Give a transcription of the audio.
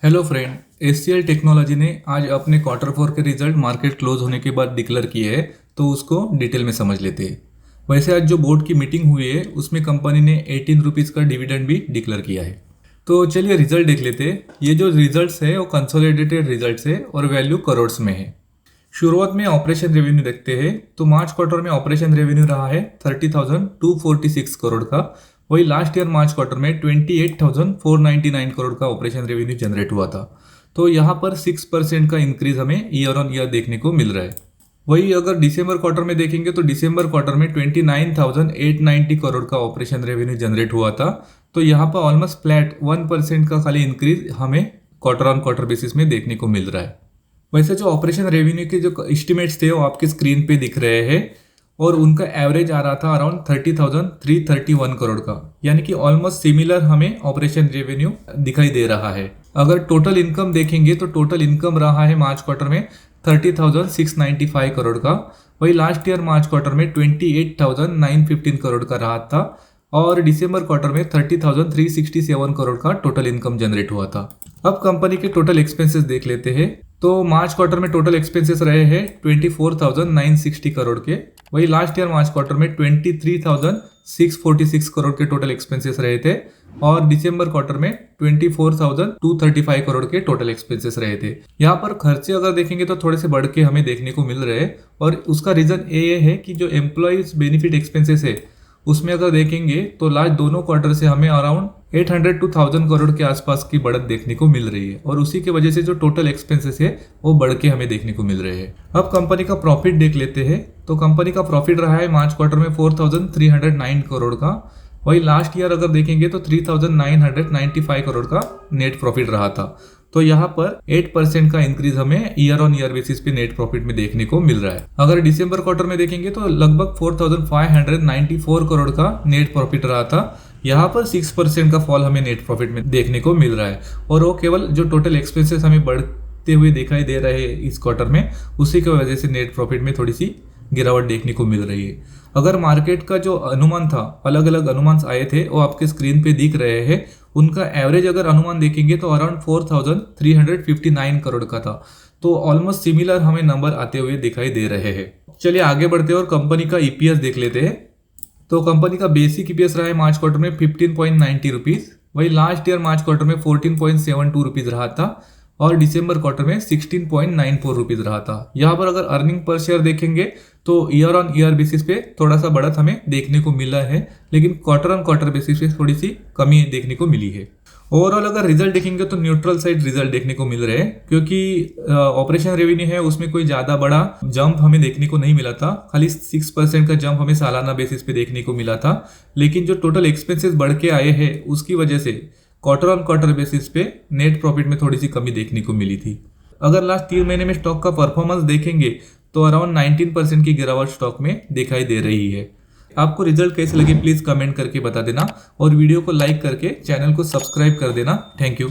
Hello friend, HCL technology ने आज अपने क्वार्टर फोर के रिजल्ट मार्केट क्लोज होने के बाद डिक्लेयर किए हैं, तो उसको डिटेल में समझ लेते हैं। वैसे आज जो बोर्ड की मीटिंग हुई है उसमें कंपनी ने 18 रुपीज़ का डिविडेंड भी डिक्लेयर किया है। तो चलिए रिजल्ट देख लेते हैं। ये जो रिजल्ट्स है वो कंसोलिडेटेड रिजल्ट्स है और वैल्यू करोड्स में है। शुरुआत में ऑपरेशन रेवेन्यू देखते हैं तो मार्च क्वार्टर में ऑपरेशन रेवेन्यू रहा है 30,246 करोड़ का। वही लास्ट ईयर मार्च क्वार्टर में 28,499 करोड़ का ऑपरेशन रेवेन्यू जनरेट हुआ था। तो यहाँ पर 6% का इंक्रीज हमें ईयर ऑन ईयर देखने को मिल रहा है। वही अगर दिसंबर क्वार्टर में देखेंगे तो दिसंबर क्वार्टर में 29,890 करोड़ का ऑपरेशन रेवेन्यू जनरेट हुआ था। तो यहाँ पर ऑलमोस्ट फ्लैट 1% का खाली इंक्रीज हमें क्वार्टर ऑन क्वार्टर बेसिस में देखने को मिल रहा है। वैसे जो ऑपरेशन रेवेन्यू के जो एस्टिमेट्स थे वो आपके स्क्रीन पे दिख रहे हैं और उनका एवरेज आ रहा था अराउंड 30,331 करोड़ का, यानी कि ऑलमोस्ट सिमिलर हमें ऑपरेशन रेवेन्यू दिखाई दे रहा है। अगर टोटल इनकम देखेंगे तो टोटल इनकम रहा है मार्च क्वार्टर में 30,695 करोड़ का। वही लास्ट ईयर मार्च क्वार्टर में 28,915 करोड़ का रहा था और दिसंबर क्वार्टर में 30,367 करोड़ का टोटल इनकम जनरेट हुआ था। अब कंपनी के टोटल एक्सपेंसेस देख लेते हैं। तो मार्च क्वार्टर में टोटल एक्सपेंसेस रहे हैं 24,960 करोड़ के। वही लास्ट ईयर मार्च क्वार्टर में 23,646 करोड़ के टोटल एक्सपेंसेस रहे थे और दिसंबर क्वार्टर में 24,235 करोड़ के टोटल एक्सपेंसेस रहे थे। यहाँ पर खर्चे अगर देखेंगे तो थोड़े से बढ़ के हमें देखने को मिल रहे हैं और उसका रीजन ये है कि जो एम्प्लॉयज बेनिफिट एक्सपेंसेस है उसमें अगर देखेंगे तो लास्ट दोनों क्वार्टर से हमें अराउंड 800 to 1000 करोड़ के आसपास की बढ़त देखने को मिल रही है और उसी की वजह से जो टोटल एक्सपेंसेस है वो बढ़ के हमें देखने को मिल रहे हैं। अब कंपनी का प्रॉफिट देख लेते हैं। तो कंपनी का प्रॉफिट रहा है मार्च क्वार्टर में 4,309 करोड़ का। वही लास्ट ईयर अगर देखेंगे तो 3,995 करोड़ का नेट प्रॉफिट रहा था। तो यहाँ पर 8% का इंक्रीज हमें ईयर ऑन ईयर बेसिस पे नेट प्रॉफिट में देखने को मिल रहा है। अगर दिसंबर क्वार्टर में देखेंगे तो लगभग 4,594 करोड़ का नेट प्रॉफिट रहा था। यहाँ पर 6% का फॉल हमें नेट प्रॉफिट में देखने को मिल रहा है और वो केवल जो टोटल एक्सपेंसेस हमें बढ़ते हुए दिखाई दे रहे हैं इस क्वार्टर में, उसी की वजह से नेट प्रॉफिट में थोड़ी सी गिरावट देखने को मिल रही है। अगर मार्केट का जो अनुमान था, अलग अलग अनुमान आए थे वो आपके स्क्रीन पे दिख रहे हैं। उनका एवरेज अगर अनुमान देखेंगे तो अराउंड 4,359 करोड़ का था। तो ऑलमोस्ट सिमिलर हमें नंबर आते हुए दिखाई दे रहे हैं। चलिए आगे बढ़ते हैं और कंपनी का ईपीएस देख लेते हैं। तो कंपनी का बेसिक ईपीएस रहा है मार्च क्वार्टर में 15.90 रुपीज़। वही लास्ट ईयर मार्च क्वार्टर में 14.72 रुपीज़ रहा था और दिसंबर क्वार्टर में 16.94 रुपीज़ रहा था। यहाँ पर अगर अर्निंग पर शेयर देखेंगे तो ईयर ऑन ईयर बेसिस पे थोड़ा सा बढ़त हमें देखने को मिला है, लेकिन क्वार्टर ऑन क्वार्टर बेसिस पे थोड़ी सी कमी देखने को मिली है। ओवरऑल अगर रिजल्ट देखेंगे तो न्यूट्रल साइड रिजल्ट देखने को मिल रहे हैं, क्योंकि ऑपरेशन रेवेन्यू है उसमें कोई ज़्यादा बड़ा जंप हमें देखने को नहीं मिला था। खाली 6% का जंप हमें सालाना बेसिस पे देखने को मिला था। लेकिन जो टोटल एक्सपेंसेस बढ़ के आए हैं उसकी वजह से क्वार्टर ऑन क्वार्टर बेसिस पे नेट प्रॉफिट में थोड़ी सी कमी देखने को मिली थी। अगर लास्ट 3 महीने में स्टॉक का परफॉर्मेंस देखेंगे तो अराउंड 19% की गिरावट स्टॉक में दिखाई दे रही है। आपको रिजल्ट कैसे लगे प्लीज़ कमेंट करके बता देना और वीडियो को लाइक करके चैनल को सब्सक्राइब कर देना। Thank you.